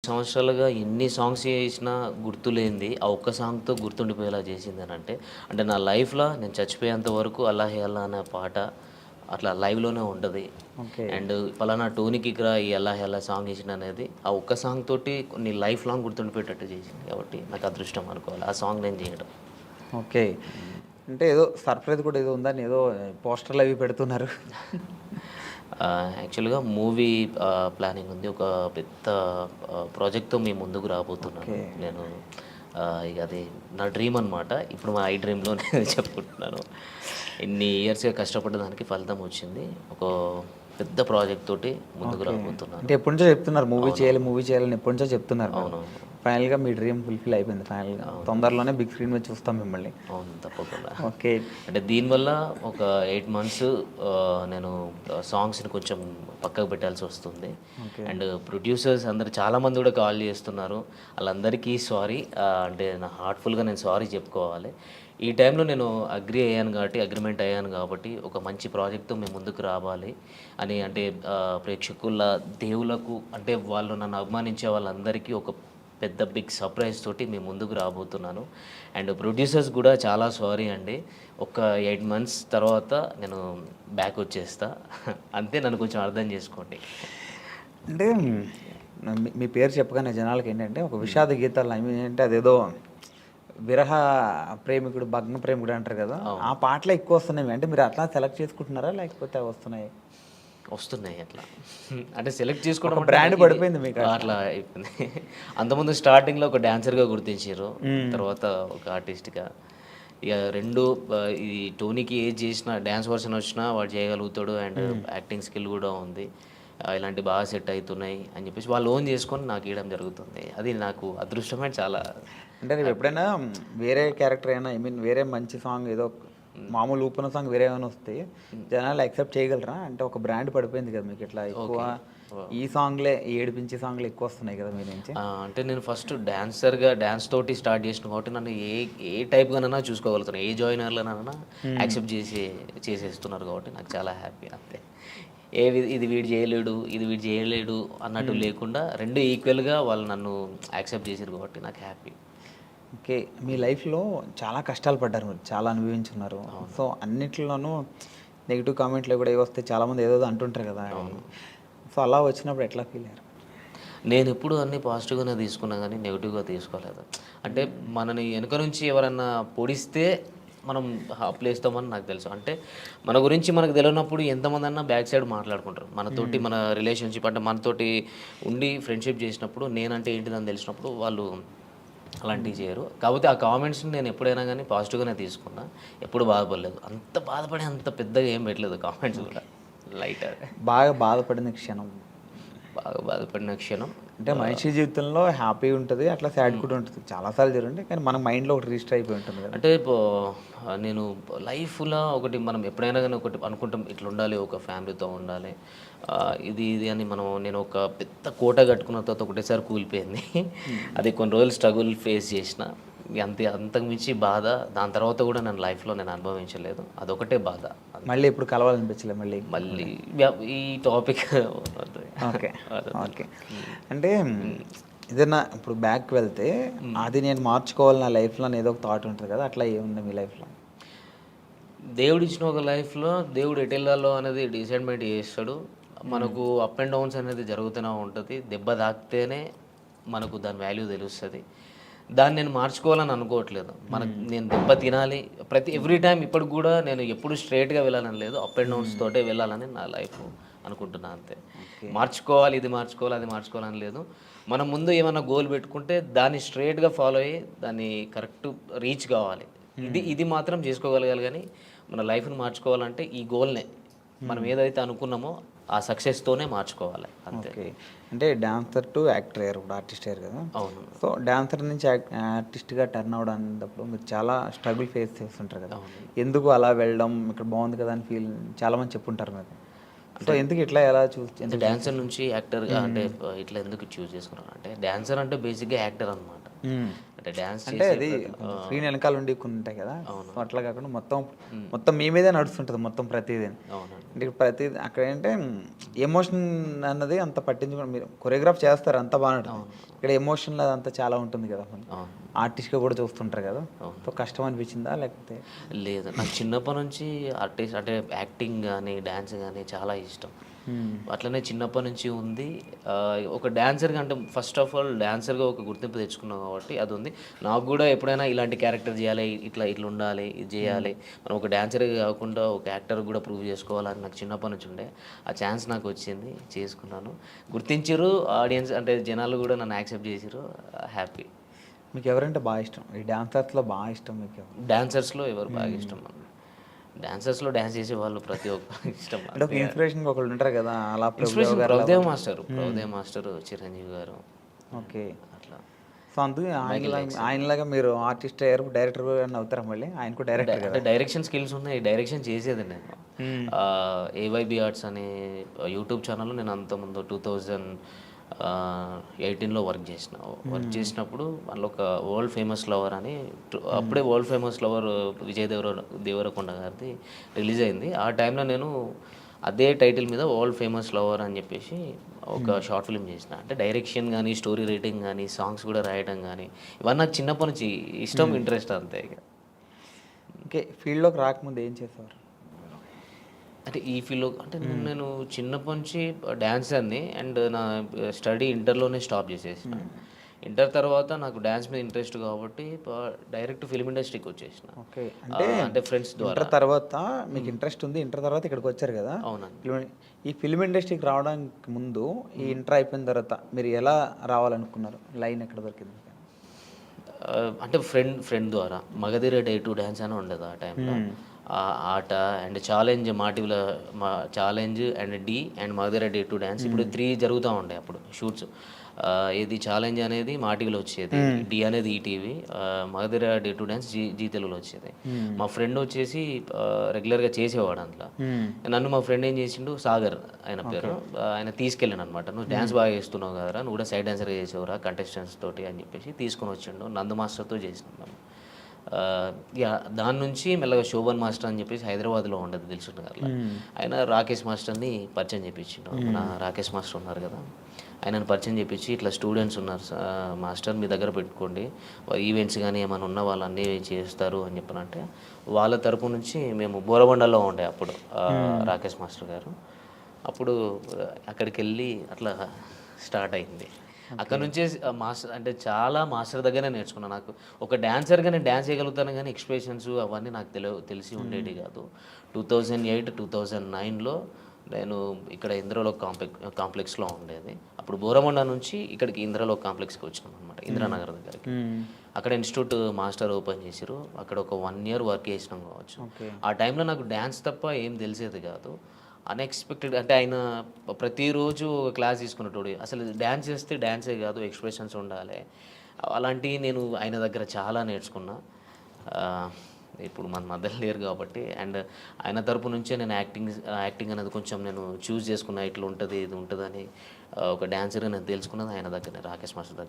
సంవత్సరాలుగా ఎన్ని సాంగ్స్ చేసినా గుర్తులేనిది ఆ ఒక్క సాంగ్‌తో గుర్తుండిపోయేలా చేసిందనంటే, అంటే నా లైఫ్‌లో నేను చచ్చిపోయేంత వరకు 'అల్లా హే అల్లా' అనే పాట అట్లా లైవ్‌లోనే ఉంటది. ఓకే. అండ్ పలానా టోనీకి ఇకరా ఈ 'అల్లా హే అల్లా' సాంగ్ చేసిందనేది ఆ ఒక్క సాంగ్ తోటి కొన్ని లైఫ్ లాంగ్ గుర్తుండిపోయేటట్టు చేసింది. కాబట్టి నాకు అదృష్టం అనుకోవాలి ఆ సాంగ్ నేను చేయడం. ఓకే. అంటే ఏదో సర్ప్రైజ్ కూడా ఏదో ఉందని ఏదో పోస్టర్‌లవి పెడుతున్నారు. యాక్చువల్‌గా మూవీ ప్లానింగ్ ఉంది. ఒక పెద్ద ప్రాజెక్ట్‌తో మీ ముందుకు రాబోతున్నాను. ఓకే. నేను ఇగ అది నా డ్రీమ్ అనమాట. ఇప్పుడు మా ఐ డ్రీమ్‌లోనే చెప్పుకుంటున్నాను. ఇన్ని ఇయర్స్‌గా కష్టపడ్డ దానికి ఫలితం వచ్చింది. ఒక పెద్ద ప్రాజెక్ట్ తోటి ముందుకు ఓకే. రాబోతున్నాను. అంటే ఎప్పటినుంచో చెప్తున్నారు అవునవును. మూవీ చేయాలని ఎప్పటినుంచో చెప్తున్నారు మీరు. అవునవును. ఫైనల్‌గా మీ డ్రీమ్ ఫుల్‌ఫిల్ అయిపోయింది ఫైనల్‌గా. అవును. తొందరలోనే బిగ్ స్క్రీన్ మీద చూస్తాం మిమ్మల్ని. అవును. తప్పకుండా. ఓకే. అంటే దీనివల్ల ఒక 8 మంత్స్ నేను సాంగ్స్‌ని కొంచెం పక్కకు పెట్టాల్సొస్తుంది. ఓకే. అండ్ ప్రొడ్యూసర్స్ అందరూ చాలామంది కూడా కాల్ చేస్తున్నారు. ఆళ్ళందరికీ సారీ. అంటే నా హార్ట్‌ఫుల్‌గా నేను సారీ చెప్పుకోవాలి. ఈ టైంలో నేను అగ్రీమెంట్ అయ్యాను కాబట్టి ఒక మంచి ప్రాజెక్ట్‌తో మేము ముందుకు రావాలి అని అంటే ప్రేక్షకుల దేవులకు అంటే వాళ్ళు నన్ను అభిమానించే వాళ్ళందరికీ ఒక పెద్ద బిగ్ సర్ప్రైజ్ తోటి మీ ముందుకు రాబోతున్నాను. అండ్ ప్రొడ్యూసర్స్ కూడా చాలా సారీ అండి. ఒక 8 మంత్స్ తర్వాత నేను బ్యాక్ వచ్చేస్తా. అంతే నన్ను కొంచెం అర్థం చేసుకోండి. అంటే మీ మీ పేరు చెప్పగానే జనాలకేంటంటే ఒక విషాద గీతాలు ఐ మీన్ అంటే అదేదో విరహ ప్రేమికుడు, భగ్న ప్రేమికుడు అంటారు కదా! ఆ అవును. పాటలే ఎక్కువొస్తున్నాయి. అంటే మీరు అట్లా సెలెక్ట్ చేసుకుంటున్నారా? లేకపోతే అవి వస్తున్నాయా? వస్తున్నాయి అట్లా. అంటే సెలెక్ట్ చేసుకోవడం ఒక అంటే బ్రాండ్ నాకు ఇది పడిపోయింది మీకు అట్లా. అట్లా అయిపోయింది. అంతకుముందు స్టార్టింగ్‌లో ఒక డాన్సర్‌గా గుర్తించిర్రు. హ్మ్. తర్వాత ఒక ఆర్టిస్ట్‌గా. ఇగ 2 ఈ టోనీకి ఏది చేసినా డాన్స్ వర్షన్ వచ్చినా వాడు చేయగలుగుతాడు. అండ్ హ్మ్. యాక్టింగ్ స్కిల్ కూడా ఉంది. ఇలాంటివి బాగా సెట్ అయితున్నాయి అని చెప్పేసి వాళ్ళు ఓన్ చేసుకొని నాకు ఇయడం జరుగుతుంది. అది నాకు అదృష్టమే చాలా అంటే హ్యాపీ. నువ్వెప్పుడైనా వేరే క్యారెక్టర్ అయినా ఐ మీన్ వేరే మంచి సాంగ్ ఏదో హ్మ్. మామూలు ఊపున సాంగ్ వేరే ఏమైనా వస్తే హ్మ్. జనాలు యాక్సెప్ట్ చేయగలరా? అంటే ఒక బ్రాండ్ పడిపోయింది కదా మీకు ఇట్లా ఎక్కువ ఓకే. ఓహ్! ఈ సాంగ్‌లే ఏడిపించే సాంగ్‌లే ఎక్కువొస్తున్నాయి కదా మీ నుంచి. అంటే నేను ఫస్ట్ డాన్స్ తోటి స్టార్ట్ చేసిన కాబట్టి నన్ను ఏ టైప్‌గానైనా చూసుకోగలుగుతాను. ఏ జాయినర్‌లోనైనా హ్మ్. యాక్సెప్ట్ చేసేస్తున్నారు కాబట్టి నాకు చాలా హ్యాపీ అంతే. ఇది వీడు చేయలేడు, ఇది వీడు చేయలేడు అన్నట్టు హ్మ్. లేకుండా 2 ఈక్వల్‌గా వాళ్ళు నన్ను యాక్సెప్ట్ చేసిర్రు కాబట్టి నాకు హ్యాపీ. ఓకే. మీ హ్మ్. లైఫ్‌లో చాలా కష్టాలు పడ్డారు మీరు. చాలా అనుభవించున్నారు. అవును. సో, అన్నిట్లోనూ నెగెటివ్ కామెంట్‌లు కూడా ఏవొస్తాయి చాలామంది ఏదేదో అంటుంటారు కదా! అవును. సో, అలా వచ్చినప్పుడు ఎట్లా ఫీల్ అయ్యారు? నేనెప్పుడు అన్నీ పాజిటివ్‌గానే తీసుకున్నా గానీ, నెగెటివ్‌గా తీసుకోలేదు. అంటే హ్మ్. మనని వెనక నుంచి ఎవరన్నా పొడిస్తే మనం అప్పులేస్తామని నాకు తెలుసు. అంటే మన గురించి మనకు తెలవనప్పుడు ఎంతమందన్నా బ్యాక్ సైడ్ మాట్లాడుకుంటారు. మనతోటి హ్మ్. మన రిలేషన్‌షిప్ అంటే మనతోటి ఉండి ఫ్రెండ్‌షిప్ చేసినప్పుడు నేనంటే ఏంటిదని తెలిసినప్పుడు వాళ్ళు అలాంటివి హ్మ్. చేయరు. కాపోతే ఆ కామెంట్స్‌ని నేను ఎప్పుడైనా గానీ పాజిటివ్‌గానే తీసుకున్నా. ఎప్పుడు బాధపడలేదు. అంత బాధపడి అంత పెద్దగా ఏం పెట్టలేదు కామెంట్స్ ఓకే. గూడా. లైట్ బాగా బాధపడిన క్షణం. బాగా బాధపడిన క్షణం అంటే ఆహ్, మనిషి జీవితంలో హ్యాపీ ఉంటది. అట్లా సాడ్ హ్మ్. కూడా ఉంటది. చాలా సార్లు జరుగుంటాయి. కానీ మన మైండ్‌లో ఒకటి రిజిస్టర్ అయిపోయి ఉంటుంది కదా! అంటే నేను లైఫ్‌లో ఒకటి మనం ఎప్పుడైనా గాని ఒకటి అనుకుంటాం ఇట్లుండాలి, ఒక ఫ్యామిలీతో ఉండాలి. ఇది అని నేను ఒక పెద్ద కోట కట్టుకున్న తర్వాత ఒకటేసారి కూలిపోయింది. హ్మ్. అది కొన్ని రోజులు స్ట్రగుల్ ఫేస్ చేసిన. ఇగ అంతే అంతకు మించి బాధ దాని తర్వాత కూడా నేను లైఫ్‌లో నేను అనుభవించలేదు. అదొకటే బాధ అంతే. మళ్ళీ ఎప్పుడు కలవాలనిపించలే మళ్ళీ మళ్ళీ మిమ్మల్ని? ఈ టాపిక్ వద్దు. ఓకే. వద్దొద్దండి. ఓకే. హ్మ్. అంటే హ్మ్. ఏదన్నా ఇప్పుడు బ్యాక్‌కి వెళ్తే హ్మ్. అది నేను మార్చుకోవాలి నా లైఫ్‌లో అని ఏదో ఒక థాట్ ఉంటది కదా! అట్లా ఏముంది మీ లైఫ్‌లో? దేవుడిచ్చిన ఒక లైఫ్‌లో దేవుడు ఎటెళ్ళాలో అనేది డిసైడ్‌మెంట్ చేస్తాడు. హ్మ్. మనకు అప్ అండ్ డౌన్స్ అనేది జరుగుతూనే ఉంటది. దెబ్బ తాకితేనే మనకు దాని వాల్యూ తెలుస్తది. దాన్ని నేను మార్చుకోవాలని అనుకోవట్లేదు. హ్మ్. నేను దెబ్బ తినాలి. ఎవ్రీ టైమ్ ఇప్పటికి గూడా నేను ఎప్పుడు స్ట్రెయిట్‌గా వెళ్ళాలని లేదు. అప్ అండ్ డౌన్స్ హ్మ్. తోటే వెళ్ళాలని నా లైఫ్ అనుకుంటున్నా అంతే. ఓకే. మార్చుకోవాలి, ఇది మార్చుకోవాలి, అది మార్చుకోవాలని లేదు. మనం ముందు ఏమన్నా గోల్ పెట్టుకుంటే దాన్ని స్ట్రెయిట్‌గా ఫాలో అయ్యి దాన్ని కరెక్ట్ రీచ్ కావాలి. ఇది హ్మ్. ఇది మాత్రం చేసుకోగలగాలి గానీ, మన లైఫ్‌ని మార్చుకోవాలంటే ఈ గోల్‌నే మనం హ్మ్. ఏదైతే అనుకున్నామో ఆ సక్సెస్‌తోనే మార్చుకోవాలి అంతే. ఓకే. అంటే డాన్సర్ టు యాక్టర్ అయ్యారు. ఇప్పుడు ఆర్టిస్ట్ అయ్యారు కదా! అవును. సో, డాన్సర్ నుంచి ఆర్టిస్ట్‌గా టర్న్ అవ్వడం అనేటప్పుడు మీరు చాలా స్ట్రగుల్ ఫేస్ చేస్తుంటారు కదా! అవును. ఎందుకు అలా వెళ్ళడం ఇక్కడ బావుంది కదా! అని చాలామంది చెప్పుంటారు మీకు. సో, అంటే ఎందుకు ఇట్లా ఎలా అంటే ఎందుకు చూస్ డాన్సర్ చేసుకున్నారు? నుంచి యాక్టర్‌గా అంటే హ్మ్. ఇట్లా ఎందుకు చూజ్ చేసుకున్నానంటే డాన్సర్ అంటే బేసిక్‌గా యాక్టర్ అనమాట. అంటే డ్యాన్స్ అంటే చేసే అది స్క్రీన్ వెనకాల ఉండి కొన్ని ఉంటాయి కదా, అవును. సో అట్లా కాకుండా మొత్తం మొత్తం మీ మీదే నడుస్తుంటుంది మొత్తం ప్రతిదీ. అవునండి. అంటే ప్రతి అక్కడ ఏంటంటే ఎమోషన్ అన్నది అంత పట్టించుకోండి, మీరు కొరియోగ్రాఫ్ చేస్తారు అంత బాగా ఉంటుంది. ఇక్కడ ఎమోషన్ అంతా చాలా ఉంటుంది కదా, అవును. ఆర్టిస్ట్గా కూడా చూస్తుంటారు కదా, అవును. సో కష్టం అనిపించిందా లేకపోతే? లేదు, నాకు చిన్నప్పటి నుంచి ఆర్టిస్ట్ అంటే యాక్టింగ్ కానీ డ్యాన్స్ కానీ చాలా ఇష్టం. అట్లనే చిన్నప్పటి నుంచి ఉంది. ఒక డాన్సర్గా అంటే ఫస్ట్ ఆఫ్ ఆల్ డాన్సర్గా ఒక గుర్తింపు తెచ్చుకున్నాం కాబట్టి అది ఉంది. నాకు కూడా ఎప్పుడైనా ఇలాంటి క్యారెక్టర్ చేయాలి, ఇట్లా ఇట్లా ఉండాలి, ఇది చేయాలి, మనం ఒక డాన్సర్గా కాకుండా ఒక యాక్టర్ కూడా ప్రూవ్ చేసుకోవాలని నాకు చిన్నప్పటి నుంచి ఉండే. ఆ ఛాన్స్ నాకు వచ్చింది, చేసుకున్నాను. గుర్తించారు ఆడియన్స్, అంటే జనాలు కూడా నన్ను యాక్సెప్ట్ చేసారు. హ్యాపీ. మీకు ఎవరంటే బాగా ఇష్టం, ఈ డాన్సర్స్లో బాగా ఇష్టం మీకు ఎవరు? డాన్సర్స్లో ఎవరు బాగా ఇష్టం? డాన్సర్స్లో డ్యాన్స్ చేసే వాళ్ళు ప్రతి ఒక్క ఇష్టం. అంటే ఒక ఇన్స్పిరేషన్గా ఒకళ్ళు ఉంటారు కదా, అలా ఇన్స్పిరేషన్ ప్రభుదేవ్ మాస్టర్, చిరంజీవి గారు. ఓకే. అట్లా సో అందుకే ఆయనలాగా మీరు ఆర్టిస్ట్ అయ్యారు, డైరెక్టర్ కూడా అవుతారా మళ్ళీ? ఆయన కూడా డైరెక్టర్ అంటే కదా. డైరెక్షన్ స్కిల్స్ ఉన్నాయి, డైరెక్షన్ చేసేది నేను. ఏవైబి ఆర్ట్స్ అనే యూట్యూబ్ ఛానల్లో నేను అంతకుముందు 2018లో వర్క్ చేసినప్పుడు అందులో ఒక వరల్డ్ ఫేమస్ లవర్ అని, అప్పుడే world famous lover Vijay Devarakonda గారిది రిలీజ్ అయింది. ఆ టైంలో నేను అదే టైటిల్ మీద వరల్డ్ ఫేమస్ లవర్ అని చెప్పేసి ఒక షార్ట్ ఫిల్మ్ చేసిన. అంటే డైరెక్షన్ కానీ, స్టోరీ రైటింగ్ కానీ, సాంగ్స్ కూడా రాయడం కానీ, ఇవన్నీ నాకు చిన్నప్పటి నుంచి ఇష్టం, ఇంట్రెస్ట్ అంతే. ఇక ఓకే, ఫీల్డ్లోకి రాకముందు ఏం చేసేవారు? అంటే ఈ ఫీల్డ్లో అంటే నేను చిన్నప్పటి నుంచి డ్యాన్సర్ని, అండ్ నా స్టడీ ఇంటర్లోనే స్టాప్ చేసేసిన. ఇంటర్ తర్వాత నాకు డ్యాన్స్ మీద ఇంట్రెస్ట్ కాబట్టి డైరెక్ట్ ఫిల్మ్ ఇండస్ట్రీకి వచ్చేసిన. ఓకే, అంటే ఫ్రెండ్స్ ద్వారా. ఇంటర్ తర్వాత మీకు ఇంట్రెస్ట్ ఉంది, ఇంటర్ తర్వాత ఇక్కడికి వచ్చారు కదా. అవునండి. ఈ ఫిల్మ్ ఇండస్ట్రీకి రావడానికి ముందు, ఈ ఇంటర్ అయిపోయిన తర్వాత మీరు ఎలా రావాలనుకున్నారు? లైన్ ఎక్కడ దొరికింది? అంటే ఫ్రెండ్ ద్వారా మగధీర డే టు డ్యాన్స్ అని ఉండదు ఆ టైంలో. Aata and challenge, challenge and Dhee and Magadheera day to dance, ఇప్పుడు 3 జరుగుతూ ఉండే అప్పుడు షూట్స్. ఇది ఛాలెంజ్ అనేది మా టీవీలో వచ్చేది, డి అనేది ETV, Magadheera day to dance Zee తెలుగులో వచ్చేది. మా ఫ్రెండ్ వచ్చేసి రెగ్యులర్గా చేసేవాడు అందులో. నన్ను మా ఫ్రెండ్ ఏం చేసిండు, సాగర్ ఆయన పేరు, ఆయన తీసుకెళ్ళాను అనమాట. నువ్వు డ్యాన్స్ బాగా చేస్తున్నావు కదరా, నువ్వు కూడా సైడ్ డాన్సర్గా చేసేవరా కంటెస్టెంట్స్ తోటి అని చెప్పేసి తీసుకొని వచ్చిండు. నందు మాస్టర్తో చేసినాం. దాని నుంచి మెల్లగా శోభన్ మాస్టర్ అని చెప్పేసి హైదరాబాద్లో ఉండదు దిల్సుఖ్ నగర్లో, ఆయన రాకేష్ మాస్టర్ని పరిచయం చేయించిండు. మన రాకేష్ మాస్టర్ ఉన్నారు కదా, ఆయనను పరిచయం చేయించి, ఇట్లా స్టూడెంట్స్ ఉన్నారు మాస్టర్, మీ దగ్గర పెట్టుకోండి, ఈవెంట్స్ కానీ ఏమైనా ఉన్న వాళ్ళన్నీ చేస్తారు అని చెప్పనంటే, వాళ్ళ తరపు నుంచి మేము బోరబండలో ఉండే అప్పుడు రాకేష్ మాస్టర్ గారు. అప్పుడు అక్కడికి వెళ్ళి అట్లా స్టార్ట్ అయింది. అక్కడ నుంచే మాస్టర్ అంటే చాలా మాస్టర్ దగ్గరనే నేర్చుకున్నాను. నాకు ఒక డాన్సర్గా నేను డ్యాన్స్ చేయగలుగుతాను కానీ ఎక్స్ప్రెషన్స్ అవన్నీ నాకు తెలిసి ఉండేవి కాదు. 2008, 2009లో నేను ఇక్కడ ఇంద్రలోక్ కాంప్లెక్స్లో ఉండేది. అప్పుడు బోరమండ నుంచి ఇక్కడికి ఇంద్రలోక్ కాంప్లెక్స్కి వచ్చినాం అనమాట, ఇంద్రానగర్ దగ్గరికి. అక్కడ ఇన్స్టిట్యూట్ మాస్టర్ ఓపెన్ చేసారు. అక్కడ ఒక 1 year వర్క్ చేసినాం కావచ్చు. ఆ టైంలో నాకు డ్యాన్స్ తప్ప ఏం తెలిసేది కాదు. అన్ఎక్స్పెక్టెడ్ అంటే ఆయన ప్రతిరోజు ఒక క్లాస్ తీసుకున్నట్టు, అసలు డ్యాన్స్ చేస్తే డ్యాన్సే కాదు ఎక్స్ప్రెషన్స్ ఉండాలి, అలాంటివి నేను ఆయన దగ్గర చాలా నేర్చుకున్నా. ఇప్పుడు మన మధ్యలో లేరు కాబట్టి, అండ్ ఆయన తరపు నుంచే నేను యాక్టింగ్ అనేది కొంచెం నేను చూస్ చేసుకున్నా, ఇట్లా ఉంటుంది ఇది ఉంటుందని. ఒక డాన్సర్గా నేను తెలుసుకున్నది ఆయన దగ్గర, రాకేష్ మాస్టర్ దగ్గర.